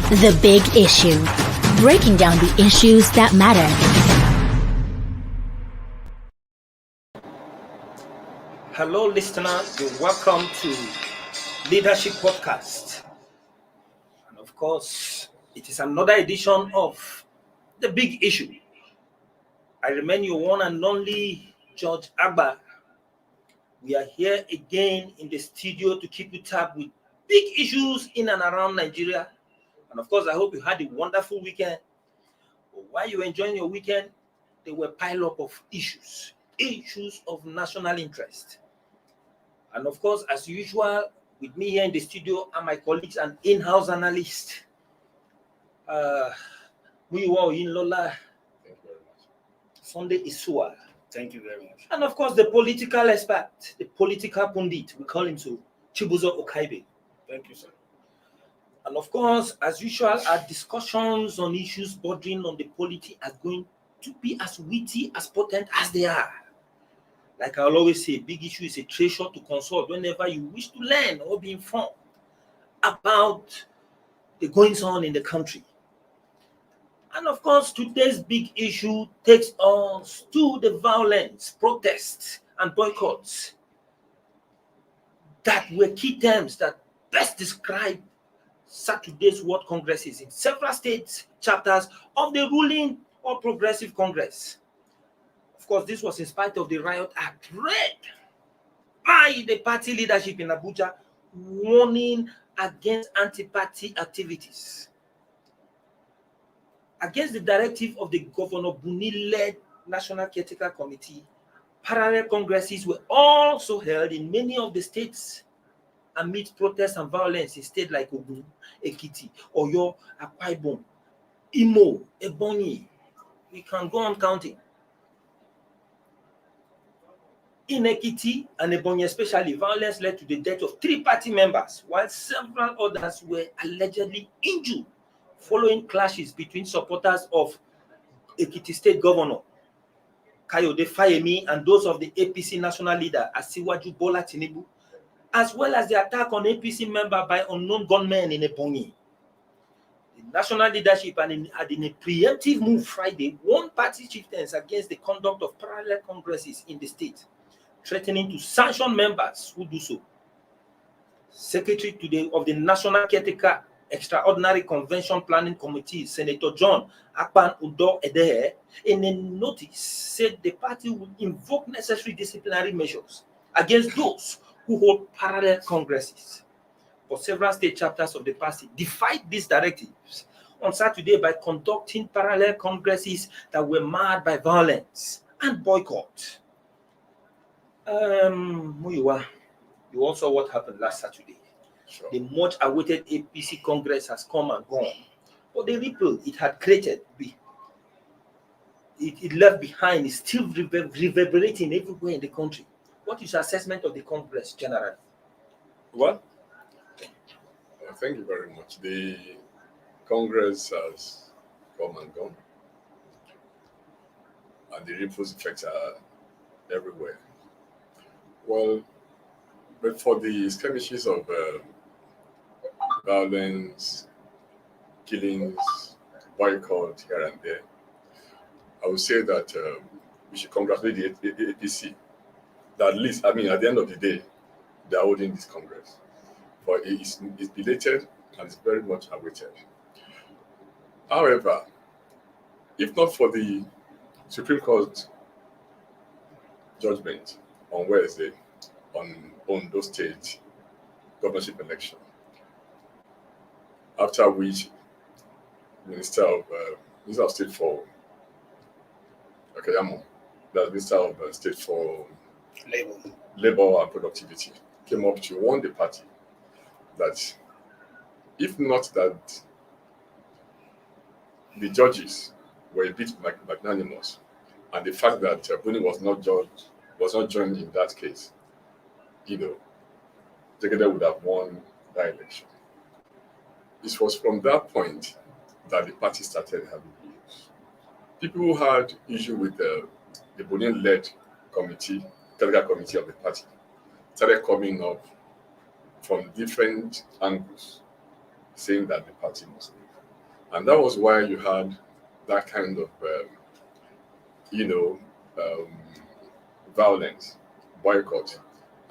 The Big Issue. Breaking down the issues that matter. Hello, listeners. You're welcome to Leadership Podcast. And of course, it is another edition of The Big Issue. I remain your one and only George Agba. We are here again in the studio to keep you tab with big issues in and around Nigeria. And of course, I hope you had a wonderful weekend. While you were enjoying your weekend, there were a pile up of issues of national interest. And of course, as usual, with me here in the studio are my colleagues and in-house analyst, Muyiwa Oyinlola, Thank you very much. Sunday Isua, Thank you very much. and of course the political expert, the political pundit, we call him so, Chibuzo Okaibe. Thank you, sir. And of course, as usual, our discussions on issues bordering on the polity are going to be as witty, as potent as they are. Like I'll always say, big issue is a treasure to consult whenever you wish to learn or be informed about the goings on in the country. And of course, today's big issue takes us to the violence, protests, and boycotts that were key terms that best describe Saturday's World Congresses in several states, chapters of the ruling or progressive Congress. Of course, this was in spite of the Riot Act, read by the party leadership in Abuja, warning against anti-party activities. Against the directive of the Governor Buni-led National Caretaker Committee, parallel congresses were also held in many of the states amid protests and violence in states like Ogun, Ekiti, Oyo, Akwa Ibom, Imo, Ebonyi. We can go on counting. In Ekiti and Ebonyi especially, violence led to the death of 3 party members, while several others were allegedly injured following clashes between supporters of Ekiti State Governor Kayode Fayemi and those of the APC national leader Asiwaju Bola Tinubu, as well as the attack on APC member by unknown gunmen in Ebonyi. The national leadership had in a preemptive move Friday warned party chieftains against the conduct of parallel congresses in the state, threatening to sanction members who do so. Secretary of the National Caretaker Extraordinary Convention Planning Committee, Senator John Akpan Udo Edehe, in a notice said the party would invoke necessary disciplinary measures against those who hold parallel congresses. But several state chapters of the party defied these directives on Saturday by conducting parallel congresses that were marred by violence and boycott. Muyiwa, you all saw what happened last Saturday. Sure. The much awaited APC Congress has come and gone, but the ripple it had created, it left behind, is still reverberating everywhere in the country. What is your assessment of the Congress generally? Well, thank you very much. The Congress has come and gone, and the ripple effects are everywhere. Well, but for the skirmishes of violence, killings, boycott here and there, I would say that we should congratulate the APC. That at least, at the end of the day, they are holding this Congress. But it's belated and it's very much awaited. However, if not for the Supreme Court judgment on Wednesday on Ondo State governorship election, after which Minister of State for Akayamo, the Minister of State for Labor and Productivity, came up to warn the party that if not that the judges were a bit magnanimous, and the fact that Buni was not joined in that case, Jagede would have won that election. It was from that point that the party started having issues. People who had issue with the Buni-led Caretaker committee of the party started coming up from different angles, saying that the party must leave. And that was why you had that kind of, you know, violence, boycott,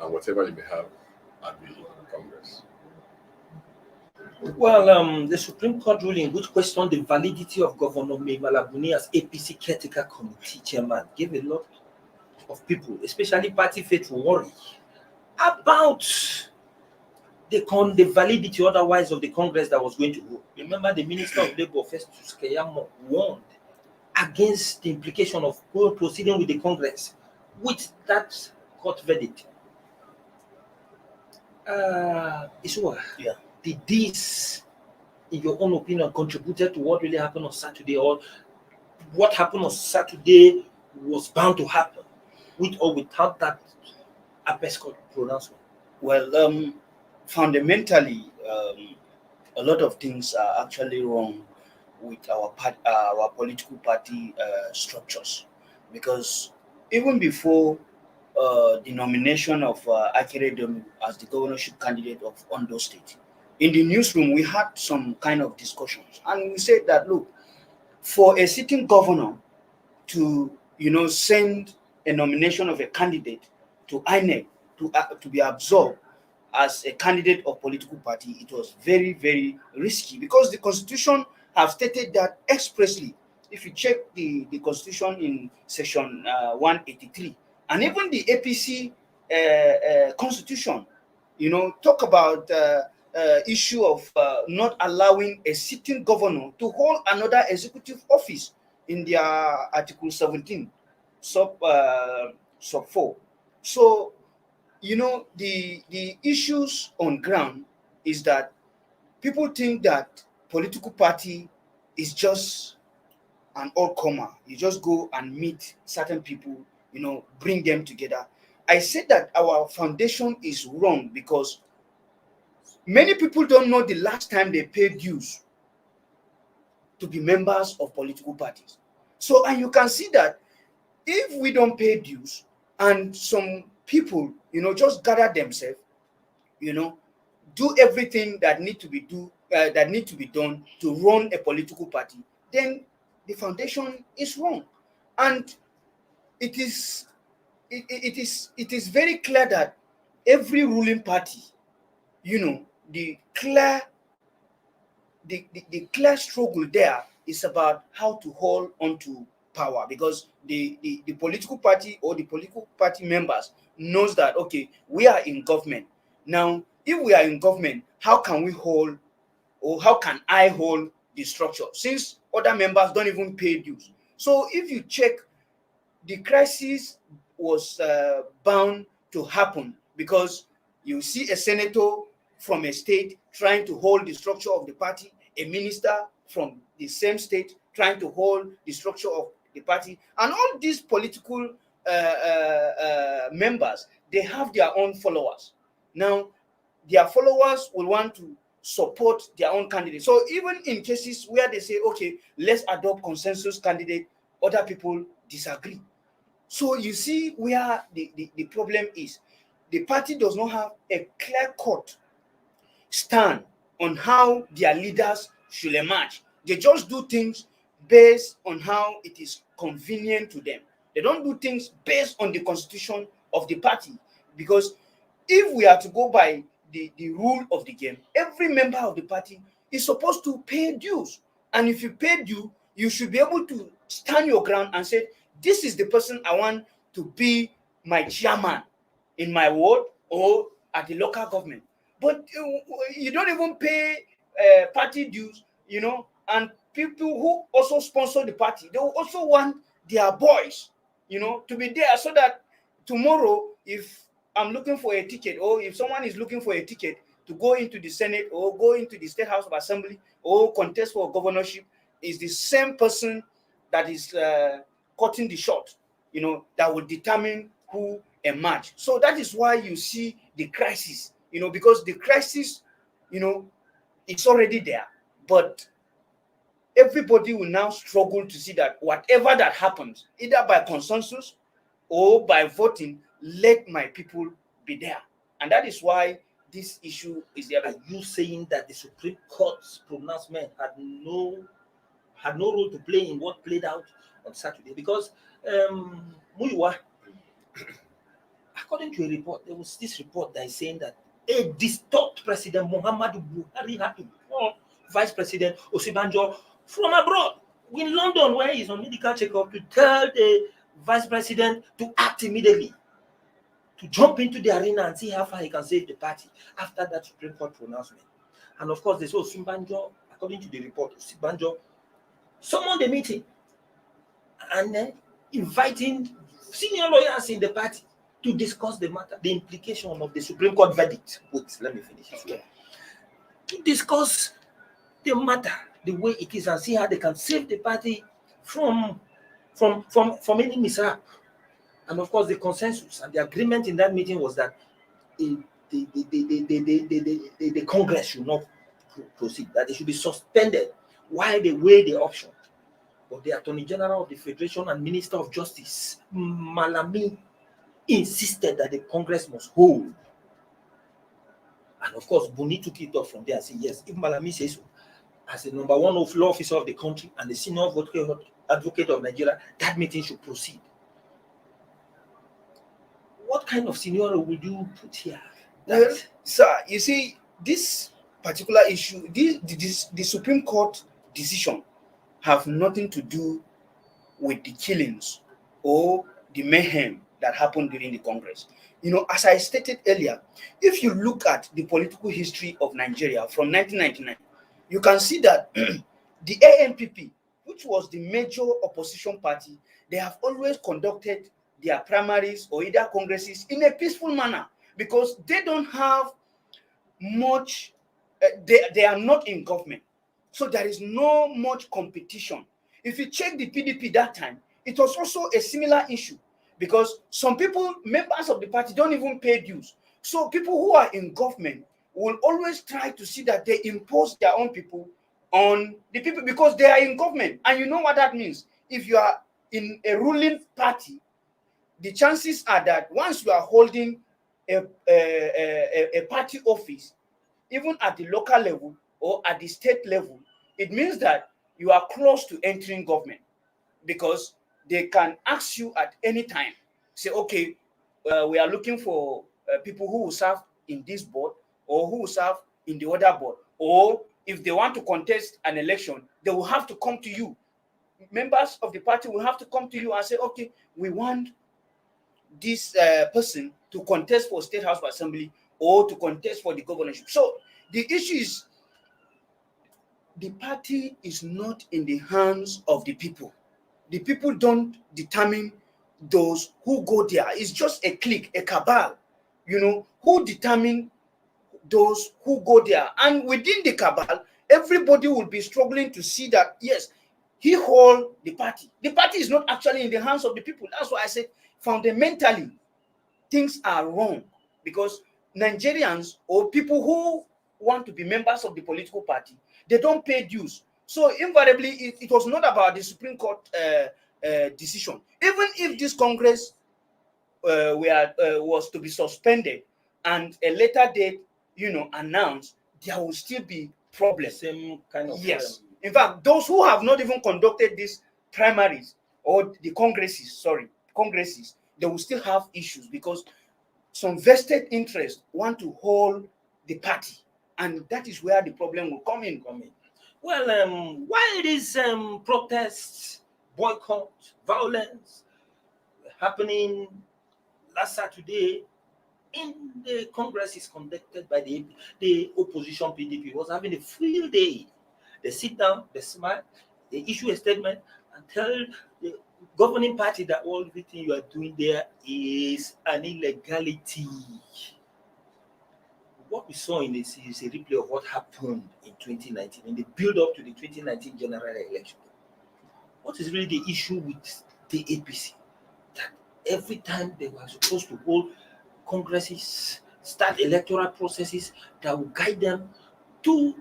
and whatever you may have at the Congress. Well, the Supreme Court ruling, which questioned the validity of Governor Buni as APC Caretaker Committee chairman, gave a lot of people, especially party faithful, worry about the validity otherwise of the Congress that was going to go. Remember, the Minister of Labour, Festus Keyamo, warned against the implication of proceeding with the Congress with that court verdict. Isua, Yeah. did this, in your own opinion, contributed to what really happened on Saturday, or what happened on Saturday was bound to happen, with or without that apex court pronouncement? Well, fundamentally, a lot of things are actually wrong with our political party structures, because even before the nomination of Akere Domu as the governorship candidate of Ondo State, in the newsroom we had some kind of discussions, and we said that, look, for a sitting governor to send a nomination of a candidate to INEC to be absorbed as a candidate of political party, it was very, very risky, because the constitution have stated that expressly. If you check the constitution in section 183, and even the APC constitution, talk about issue of not allowing a sitting governor to hold another executive office in their article 17 sub 4. So the issues on ground is that people think that political party is just an all-comer. You just go and meet certain people, bring them together. I said that our foundation is wrong because many people don't know the last time they paid dues to be members of political parties. So, and you can see that if we don't pay dues and some people, just gather themselves, do everything that need to be done to run a political party, then the foundation is wrong. And it is very clear that every ruling party, the clear struggle there is about how to hold on to power, because the political party or the political party members knows that, okay, we are in government now. If we are in government, how can we hold, or how can I hold the structure, since other members don't even pay dues? So if you check, the crisis was bound to happen, because you see a senator from a state trying to hold the structure of the party, a minister from the same state trying to hold the structure of the party, and all these political members, they have their own followers. Now, their followers will want to support their own candidate. So even in cases where they say, okay, let's adopt consensus candidate, other people disagree. So you see where the problem is. The party does not have a clear-cut stand on how their leaders should emerge. They just do things based on how it is convenient to them. They don't do things based on the constitution of the party, because if we are to go by the rule of the game, every member of the party is supposed to pay dues. And if you pay due, you should be able to stand your ground and say, this is the person I want to be my chairman in my ward or at the local government. But you don't even pay party dues, and people who also sponsor the party, they will also want their boys, to be there, so that tomorrow, if I'm looking for a ticket, or if someone is looking for a ticket to go into the Senate or go into the State House of Assembly or contest for governorship, is the same person that is cutting the shot, that will determine who emerge. So that is why you see the crisis, because the crisis, it's already there, but everybody will now struggle to see that whatever that happens, either by consensus or by voting, let my people be there. And that is why this issue is there. Are you saying that the Supreme Court's pronouncement had no role to play in what played out on Saturday? Because Muyiwa, according to a report, there was this report that is saying that a disturbed President Muhammadu Buhari had to call Vice President Osibanjo from abroad in London, where he's on medical checkup, to tell the Vice President to act immediately, to jump into the arena and see how far he can save the party after that Supreme Court pronouncement. And of course, they saw Osibanjo, according to the report, Osibanjo summoned a meeting and inviting senior lawyers in the party to discuss the matter, the implication of the Supreme Court verdict. Wait, let me finish it. Okay. To discuss the matter the way it is and see how they can save the party from any mishap. And of course, the consensus and the agreement in that meeting was that the Congress should not proceed, that it should be suspended while they weigh the option. But the Attorney General of the Federation and Minister of Justice, Malami, insisted that the Congress must hold. And of course, Buni took it up from there and said, yes, if Malami says so, as the number one law officer of the country and the senior advocate of Nigeria, that meeting should proceed. What kind of scenario would you put here? Well, sir, you see, this particular issue, the Supreme Court decision have nothing to do with the killings or the mayhem that happened during the Congress. You know, as I stated earlier, if you look at the political history of Nigeria from 1999, you can see that the ANPP, which was the major opposition party, they have always conducted their primaries or either congresses in a peaceful manner because they don't have much, they are not in government. So there is no much competition. If you check the PDP that time, it was also a similar issue because some people, members of the party, don't even pay dues. So people who are in government will always try to see that they impose their own people on the people because they are in government. And you know what that means? If you are in a ruling party, the chances are that once you are holding a party office, even at the local level or at the state level, it means that you are close to entering government because they can ask you at any time, say, okay, we are looking for people who will serve in this board or who will serve in the other board. Or if they want to contest an election, they will have to come to you. Members of the party will have to come to you and say, okay, we want this person to contest for State House Assembly or to contest for the governorship. So the issue is the party is not in the hands of the people. The people don't determine those who go there. It's just a clique, a cabal, you know, who determine those who go there. And within the cabal, everybody will be struggling to see that, yes, he hold the party. The party is not actually in the hands of the people. That's why I said fundamentally things are wrong because Nigerians or people who want to be members of the political party, they don't pay dues. So invariably, it was not about the Supreme Court decision. Even if this Congress was to be suspended and a later date, you know, announced, there will still be problems. Same kind of yes. In fact, those who have not even conducted these primaries or the congresses, they will still have issues because some vested interests want to hold the party, and that is where the problem will come in. Well, while these protests, boycott, violence happening last Saturday in the Congress is conducted by the opposition PDP was having a field day. They sit down, they smile, they issue a statement and tell the governing party that everything you are doing there is an illegality. What we saw in this is a replay of what happened in 2019, in the build-up to the 2019 general election. What is really the issue with the APC? That every time they were supposed to hold congresses, start electoral processes that will guide them to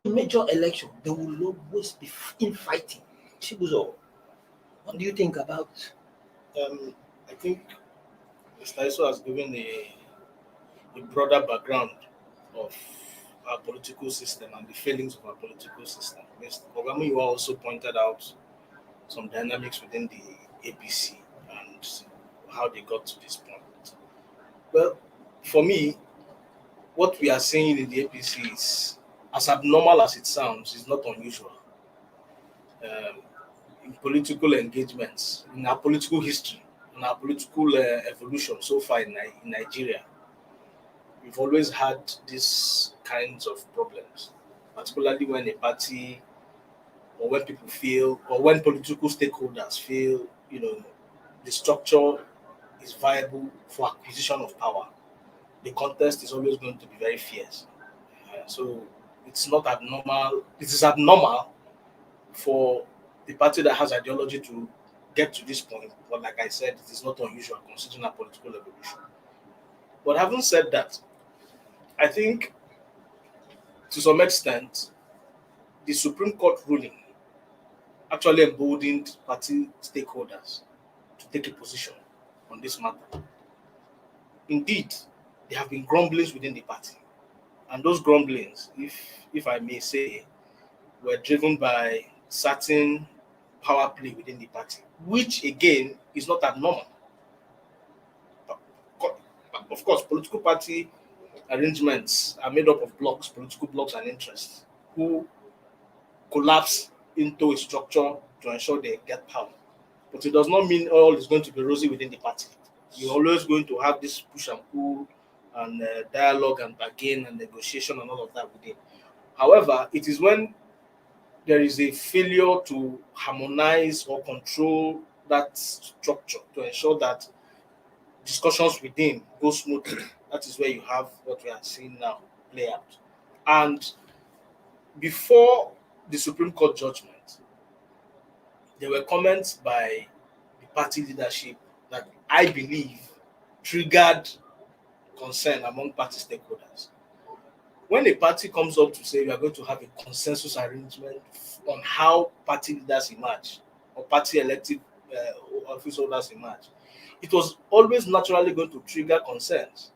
major election, they will always be infighting. Chibuzo, what do you think about? I think Mr. Iso has given a broader background of our political system and the failings of our political system. Mr. Ogami, you also pointed out some dynamics within the APC and how they got to this point. Well, for me, what we are seeing in the APC is, as abnormal as it sounds, is not unusual. In political engagements, in our political history, in our political evolution so far in Nigeria, we've always had these kinds of problems, particularly when a party or when people feel, or when political stakeholders feel, the structure is viable for acquisition of power. The contest is always going to be very fierce. So it's not abnormal. It is abnormal for the party that has ideology to get to this point. But like I said, it is not unusual considering our political evolution. But having said that, I think to some extent, the Supreme Court ruling actually emboldened party stakeholders to take a position on this matter. Indeed, there have been grumblings within the party. And those grumblings, if I may say, were driven by certain power play within the party, which again is not abnormal. Of course, political party arrangements are made up of blocks, political blocks and interests, who collapse into a structure to ensure they get power. But it does not mean all is going to be rosy within the party. You're always going to have this push and pull and dialogue and bargain and negotiation and all of that within. However, it is when there is a failure to harmonize or control that structure to ensure that discussions within go smoothly. That is where you have what we are seeing now play out. And before the Supreme Court judgment, there were comments by the party leadership that I believe triggered concern among party stakeholders. When a party comes up to say we are going to have a consensus arrangement on how party leaders emerge or party elective office holders emerge, it was always naturally going to trigger concerns.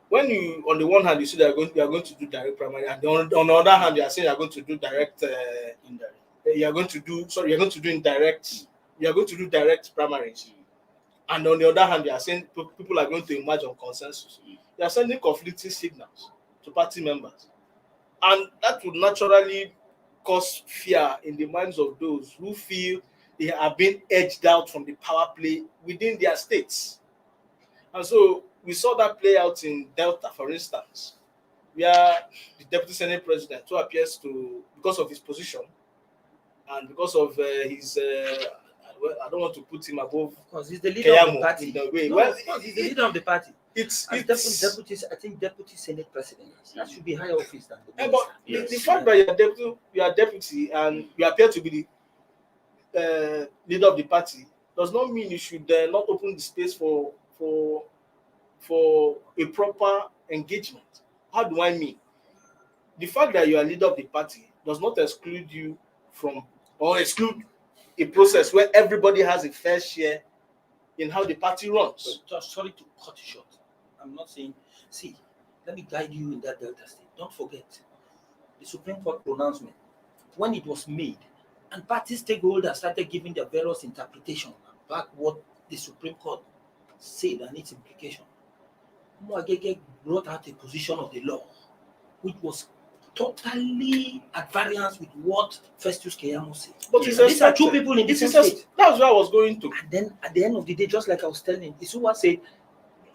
When you, on the one hand, you see that you are going to do direct primary, and on the other hand, you are saying you are going to do direct indirect. You are going to do indirect. You are going to do direct primaries. And on the other hand, you are saying people are going to emerge on consensus. You are sending conflicting signals to party members. And that would naturally cause fear in the minds of those who feel they are being edged out from the power play within their states. And so we saw that play out in Delta, for instance, where the Deputy Senate President, who appears to, because of his position and because of his, I don't want to put him above, because he's the leader of the party. In the way. No, Well, he's the leader of the party. It's deputy. I think deputy Senate President. That should be higher office than the minister. But the fact that you are deputy and you appear to be the leader of the party does not mean you should not open the space for a proper engagement. How do I mean? The fact that you are leader of the party does not exclude you from, or exclude a process where everybody has a fair share in how the party runs. Just sorry to cut you short. I'm not saying, see, let me guide you in that Delta state. Don't forget the Supreme Court pronouncement, when it was made, and party stakeholders started giving their various interpretations back what the Supreme Court said and its implication. Mwagege brought out a position of the law which was totally at variance with what Festus Keyamo said. But these are two people in the same state. That's where I was going to. And then at the end of the day, just like I was telling, Isuwa said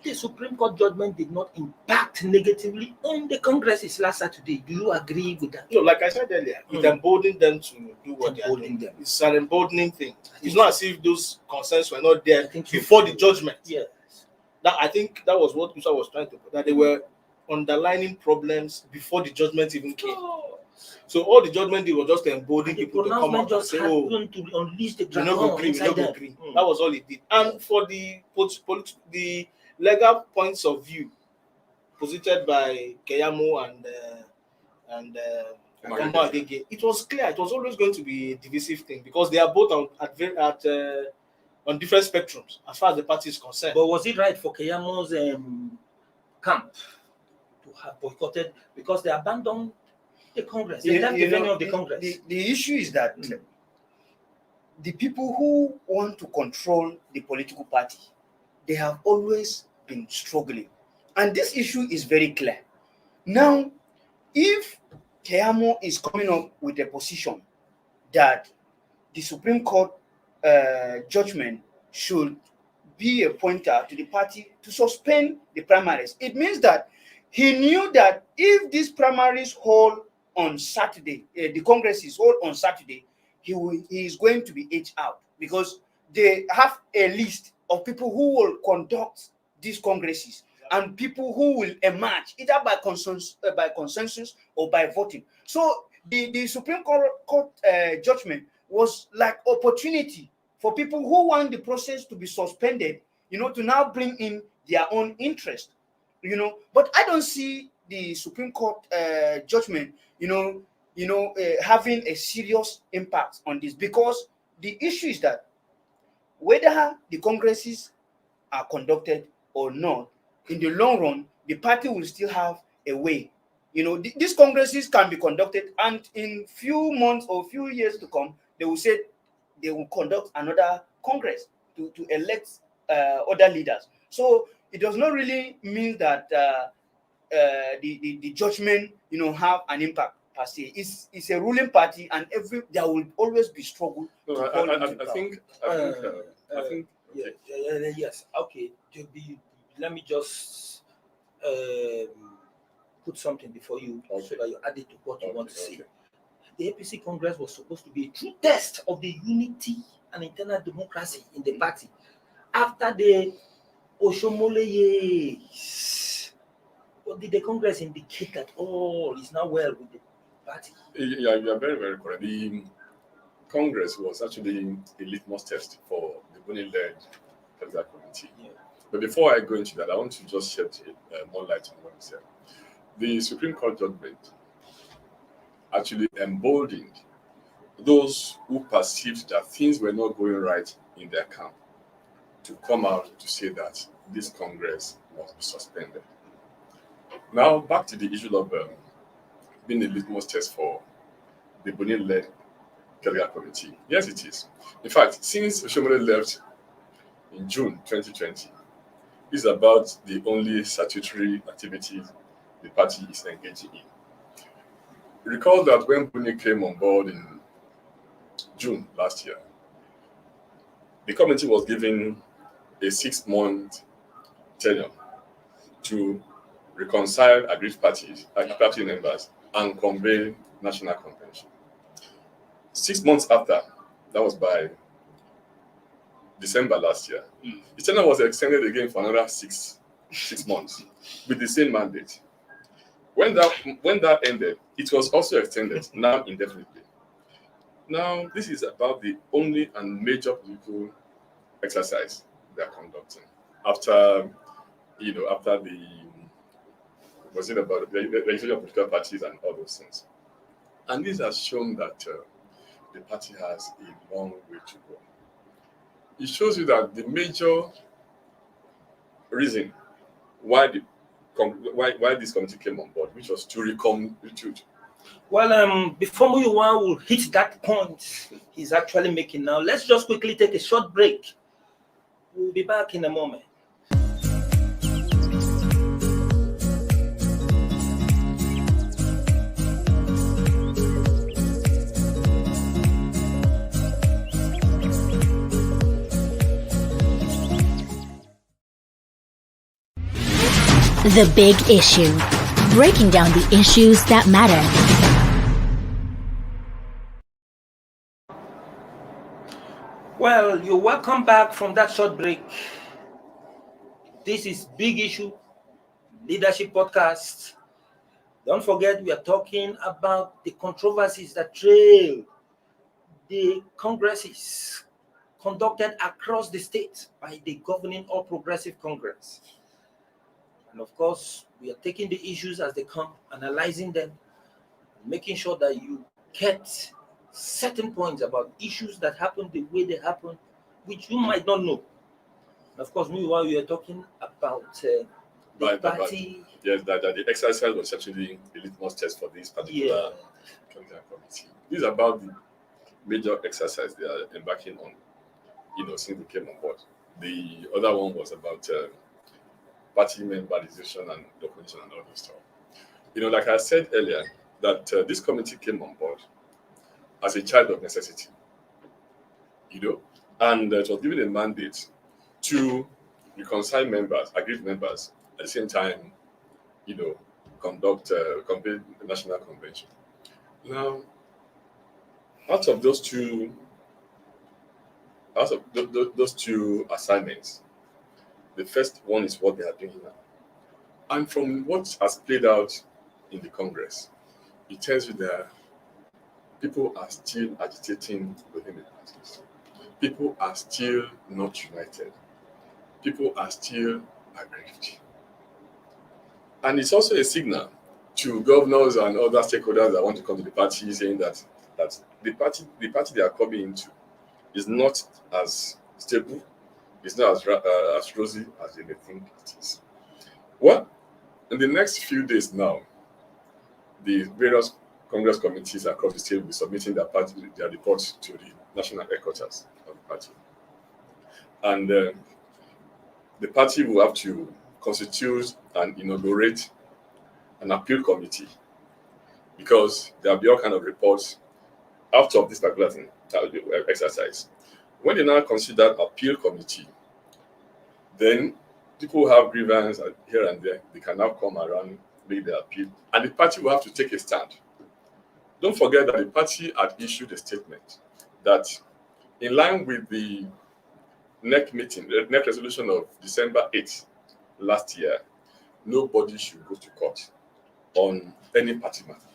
the Supreme Court judgment did not impact negatively on the Congresses last Saturday. Do you agree with that? No, like I said earlier, it emboldened them to do what they are doing. It's an emboldening thing. It's not as if those concerns were not there before the judgment. Yes. I think that was what Musa was trying to put, that they were underlining problems before the judgment even came. Oh. So all the judgment did was just to embolden people to come out and say, "Oh, to unleash the dragon, we don't agree." That was all it did. And for the legal points of view posited by Keyamo and Agege, it was clear it was always going to be a divisive thing because they are both on different spectrums as far as the party is concerned. But was it right for Keyamo's camp to have boycotted because they abandoned the Congress. They left the venue of the Congress. The issue is that the people who want to control the political party, they have always been struggling. And this issue is very clear. Now, if Keyamo is coming up with a position that the Supreme Court judgment should be a pointer to the party to suspend the primaries, it means that he knew that if these primaries hold on Saturday, the congresses hold on Saturday, he is going to be edged out because they have a list of people who will conduct these congresses and people who will emerge either by consensus or by voting. So the Supreme Court judgment was like opportunity for people who want the process to be suspended, to now bring in their own interest, But I don't see the Supreme Court judgment, having a serious impact on this, because the issue is that whether the congresses are conducted or not, in the long run, the party will still have a way. These congresses can be conducted, and in few months or few years to come, they will say they will conduct another congress to elect other leaders. So it does not really mean that the judgment, have an impact per se. It's a ruling party, and there will always be struggle. No, I think. Yes. Okay. Let me just put something before you so that you add it to what you want to say. The APC Congress was supposed to be a true test of the unity and internal democracy in the party. After the Oshomole years, what did the Congress indicate that all is now well with the party? Yeah, you are very, very correct. The Congress was actually a litmus test for the Buni-led Caretaker committee. Yeah. But before I go into that, I want to just shed more light on what you said. The Supreme Court judgment actually emboldened those who perceived that things were not going right in their camp to come out to say that this Congress must be suspended. Now, back to the issue of being a litmus test for the Buni-led Caretaker committee. Yes, it is. In fact, since Oshomole left in June 2020, is about the only statutory activities the party is engaging in. Recall that when Buni came on board in June last year, the committee was given a 6-month tenure to reconcile aggrieved party members and convene national convention. 6 months after, that was by December last year, the tenure was extended again for another six months with the same mandate. When that ended, it was also extended, now indefinitely. Now, this is about the only and major political exercise they are conducting after the registration of political parties and all those things. And this has shown that the party has a long way to go. It shows you that the major reason why this committee came on board, which was to reconstitute. Well, before Muyiwa will hit that point he's actually making now, let's just quickly take a short break. We'll be back in a moment. The Big Issue. Breaking down the issues that matter. Well, you're welcome back from that short break. This is Big Issue Leadership Podcast. Don't forget, we are talking about the controversies that trail the congresses conducted across the state by the governing All Progressive Congress. And of course, we are taking the issues as they come, analyzing them, making sure that you get certain points about issues that happen the way they happen, which you might not know. And of course, meanwhile, we are talking about the But party. yes, that the exercise was actually a litmus test for this particular committee. This is about the major exercise they are embarking on, since they came on board. The other one was about party memberization and documentation and all this stuff. Like I said earlier, that this committee came on board as a child of necessity, and it was given a mandate to reconcile members, aggrieved members, at the same time, conduct complete national convention. Now, out of those two those two assignments, the first one is what they are doing now. And from what has played out in the Congress, it tells you that people are still agitating within the parties. People are still not united. People are still aggrieved. And it's also a signal to governors and other stakeholders that want to come to the party, saying that the party they are coming into is not as stable, it's not as rosy as they may think it is. Well, in the next few days now, the various Congress committees across the state will be submitting their reports to the national headquarters of the party. And the party will have to constitute and inaugurate an appeal committee, because there will be all kind of reports after this particular thing that will be exercise. When they now consider appeal committee, then people who have grievance here and there, they can now come around, make their appeal, and the party will have to take a stand. Don't forget that the party had issued a statement that, in line with the NEC resolution of December 8th last year, nobody should go to court on any party matter.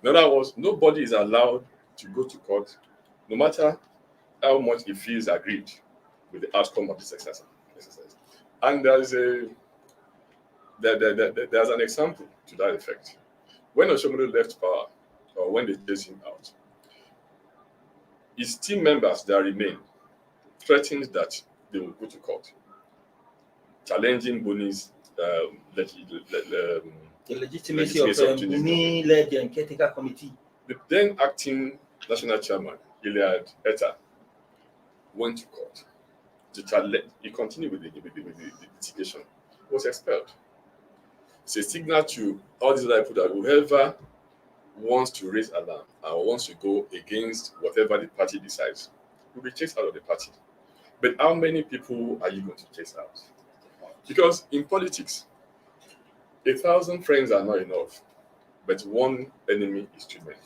In other words, nobody is allowed to go to court, no matter how much he feels aggrieved with the outcome of this exercise. And there's an example to that effect. When Oshomole left power, or when they chased him out, his team members that remain threatened that they will go to court, challenging Buni's The legitimacy of Buni-led and Caretaker committee. The then acting national chairman, Iliad Etta, went to court to challenge. He continued with the litigation. He was expelled. It's a signal to all these other people that whoever wants to raise alarm or wants to go against whatever the party decides will be chased out of the party. But how many people are you going to chase out? Because in politics, 1,000 friends are not enough, but one enemy is too many.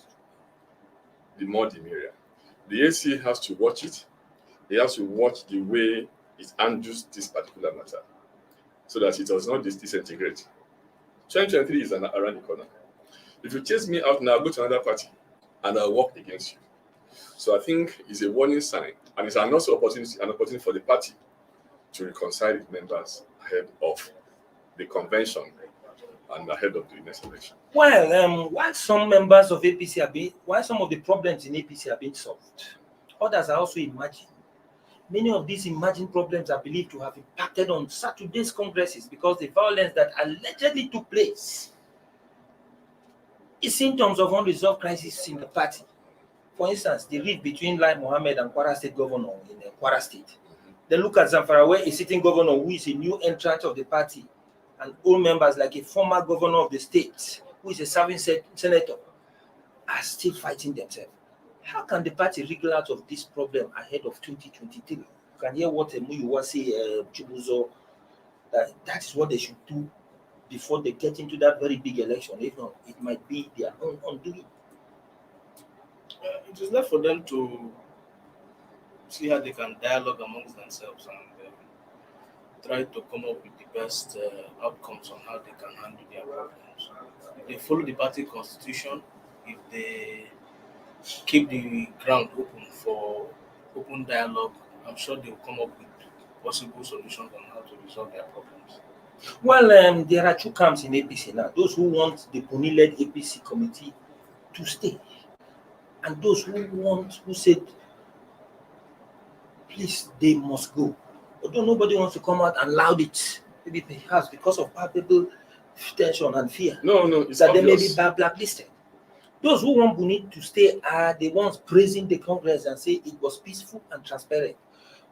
The more the merrier. The AC has to watch it. He has to watch the way it handles this particular matter, so that it does not disintegrate. 2023 is around the corner. If you chase me out now, I'll go to another party and I'll work against you. So I think it's a warning sign, and it's an opportunity for the party to reconcile its members ahead of the convention and ahead of the next election. Well, while some members of APC while some of the problems in APC are being solved, others are also emerging. Many of these emerging problems are believed to have impacted on Saturday's congresses, because the violence that allegedly took place is symptoms of unresolved crisis in the party. For instance, the rift between Lai Mohammed and Kwara State Governor in Kwara State. Then look at Zamfara, where a sitting governor who is a new entrant of the party, and old members like a former governor of the state who is a serving senator are still fighting themselves. How can the party wriggle out of this problem ahead of 2023? You can hear what Muyiwa say, Chibuzo, that is what they should do before they get into that very big election. If not, it might be their own undoing. It is left for them to see how they can dialogue amongst themselves and try to come up with the best outcomes on how they can handle their problems. If they follow the party constitution, if they keep the ground open for open dialogue, I'm sure they will come up with possible solutions on how to resolve their problems. Well, there are two camps in APC now. Those who want the Buni-led APC committee to stay, and those who said, please, they must go. Although nobody wants to come out and loud it, maybe perhaps because of palpable tension and fear, No, it's that they may obvious. be blacklisted. Those who want Buni to stay are the ones praising the Congress and say it was peaceful and transparent.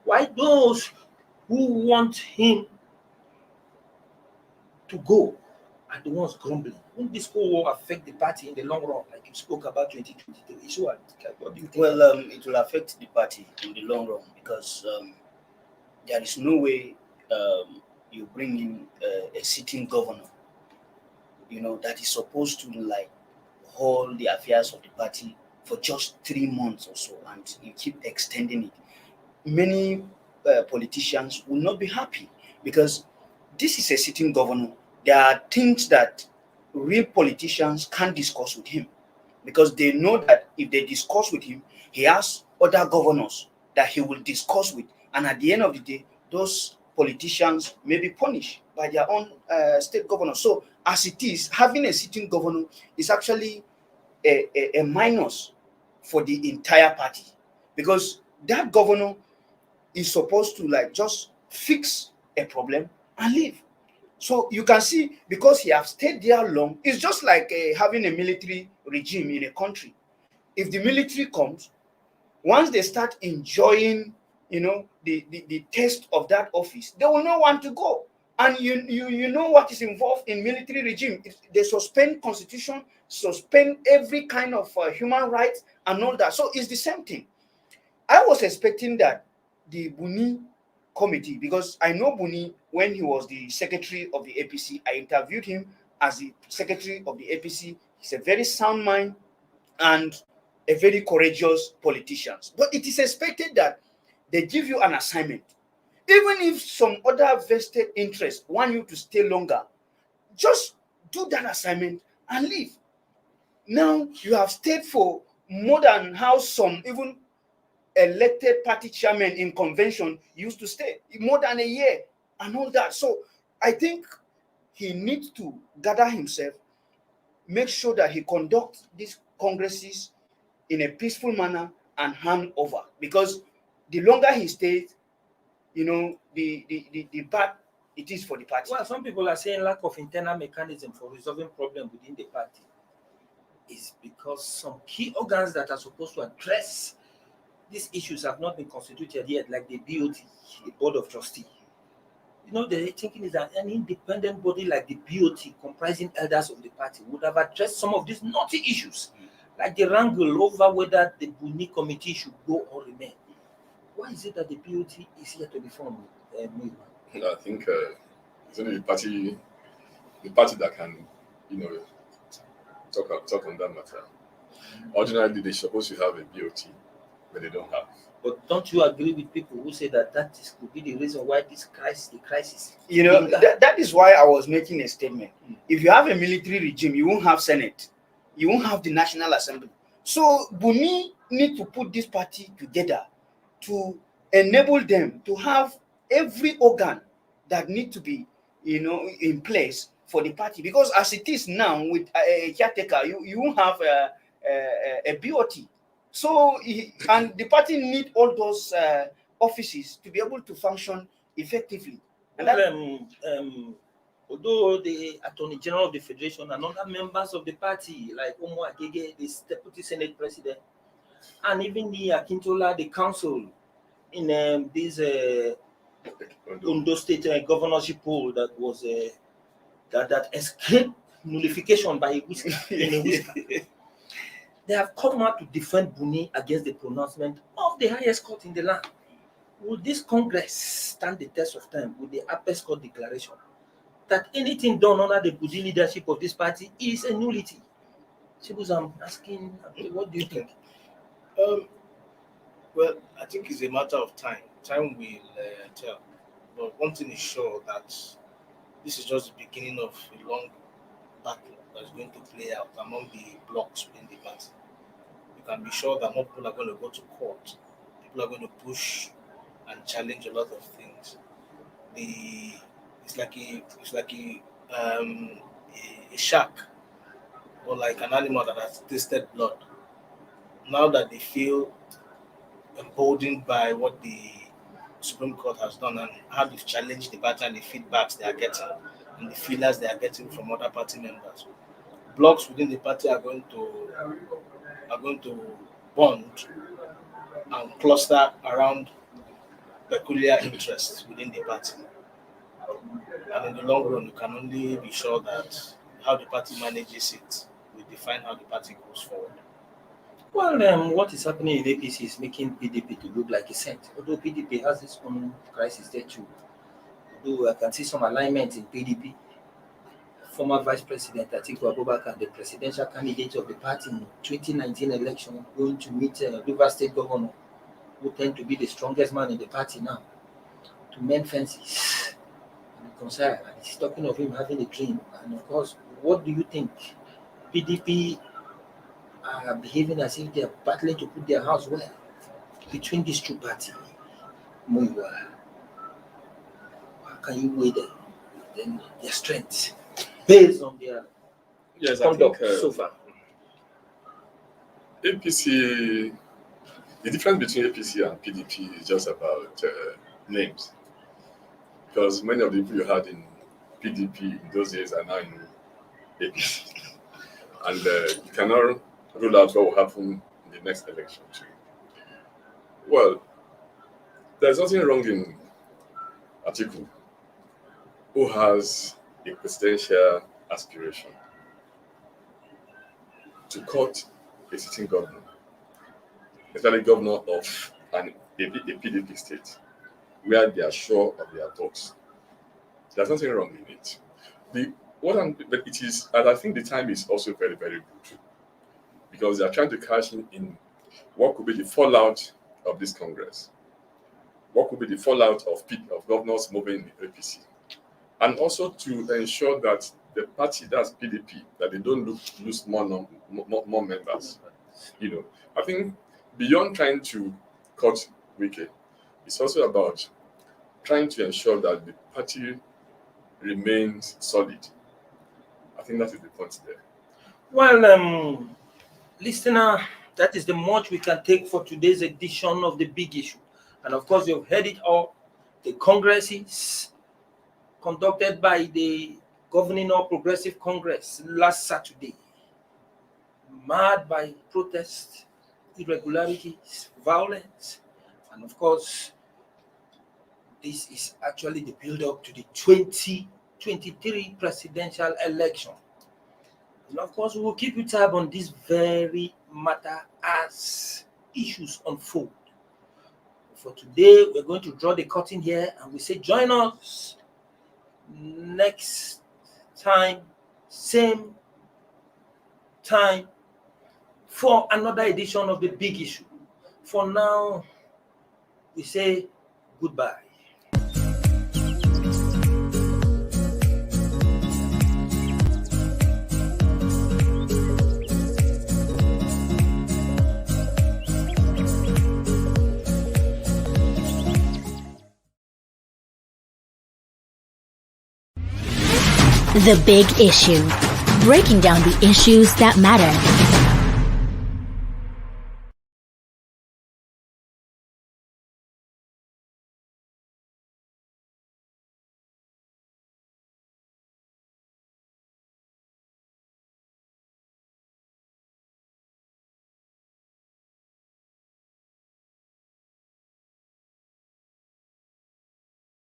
Why those who want him to go are the ones grumbling? Won't this whole war affect the party in the long run, like you spoke about 2023? So what do you think? Well, it will affect the party in the long run because there is no way you bring in a sitting governor, that is supposed to like hold the affairs of the party for just 3 months or so, and you keep extending it. Many politicians will not be happy because this is a sitting governor. There are things that real politicians can't discuss with him because they know that if they discuss with him, he has other governors that he will discuss with. And at the end of the day, those politicians may be punished by their own state governor. So as it is, having a sitting governor is actually a minus for the entire party because that governor is supposed to like just fix a problem and leave. So you can see, because he has stayed there long, it's just like having a military regime in a country. If the military comes, once they start enjoying, the taste of that office, they will not want to go. And you know what is involved in military regime. They suspend constitution, suspend every kind of human rights and all that. So it's the same thing. I was expecting that the Buni committee, because I know Buni when he was the secretary of the APC. I interviewed him as the secretary of the APC. He's a very sound mind and a very courageous politician. But it is expected that they give you an assignment. Even if some other vested interest want you to stay longer, just do that assignment and leave. Now you have stayed for more than how some even elected party chairman in convention used to stay, more than a year and all that. So I think he needs to gather himself, make sure that he conducts these congresses in a peaceful manner and hand over, because the longer he stays, the bad it is for the party. Well, some people are saying lack of internal mechanism for resolving problems within the party is because some key organs that are supposed to address these issues have not been constituted yet, like the BOT, the Board of Trustees. The thinking is that an independent body like the BOT, comprising elders of the party, would have addressed some of these knotty issues, like the wrangle over whether the Buni committee should go or remain. Why is it that the BOT is yet to be formed? I think it's only the party that can, talk on that matter. Ordinarily, they're supposed to have a BOT, but they don't have. But don't you agree with people who say that could be the reason why the crisis? That is why I was making a statement. If you have a military regime, you won't have Senate, you won't have the National Assembly. So Buni need to put this party together to enable them to have every organ that need to be, in place for the party. Because as it is now with a caretaker, you won't have a BOT. So, and the party need all those offices to be able to function effectively. And although the Attorney General of the Federation and other members of the party, like Omo Agege, the Deputy Senate President, and even the Akintola, the council in this Ondo State governorship poll that was that escaped nullification by a whisker. They have come out to defend Buni against the pronouncement of the highest court in the land. Will this Congress stand the test of time with the Apex Court declaration that anything done under the Buni leadership of this party is a nullity? Chibuz, I'm asking, what do you think? Well, I think it's a matter of time. Time will tell. But one thing is sure, that this is just the beginning of a long battle that's going to play out among the blocks within the party. You can be sure that more people are going to go to court. People are going to push and challenge a lot of things. It's like a shark, or like an animal that has tasted blood. Now that they feel emboldened by what the Supreme Court has done and how they've challenged the party and the feedbacks they are getting and the feelers they are getting from other party members. Blocks within the party are going to bond and cluster around peculiar interests within the party. And in the long run, you can only be sure that how the party manages it will define how the party goes forward. Well, what is happening in APC is making PDP to look like a saint. Although PDP has its own crisis there too. Although I can see some alignment in PDP. Former Vice President Atiku Abubakar, the presidential candidate of the party in 2019 election, going to meet River State Governor, who tend to be the strongest man in the party now, to mend fences and reconcile. And he's talking of him having a dream. And of course, what do you think? PDP are behaving as if they are battling to put their house well between these two parties. Muiwa, how can you weigh their strength based on their conduct so far? APC, the difference between APC and PDP is just about names. Because many of the people you had in PDP in those days are now in APC. And you cannot rule out what will happen in the next election too. Well, there's nothing wrong in Atiku, who has a presidential aspiration to cut a sitting governor, especially governor of a PDP state, where they are sure of their votes. There's nothing wrong in it. But it is, and I think the time is also very, very good, because they are trying to cash in what could be the fallout of this Congress, what could be the fallout of governors moving in the APC, and also to ensure that the party, that's PDP, that they don't lose more members. I think beyond trying to cut Wike, it's also about trying to ensure that the party remains solid. I think that is the point there. Well, listener, that is the much we can take for today's edition of The Big Issue. And of course, you've heard it all. The congresses conducted by the Governing All Progressive Congress last Saturday, marred by protests, irregularities, violence, and of course, this is actually the build-up to the 2023 presidential election. And of course, we will keep you tab on this very matter as issues unfold. For today, we're going to draw the curtain here, and we say join us next time, same time, for another edition of The Big Issue. For now, we say goodbye. The Big Issue. Breaking down the issues that matter.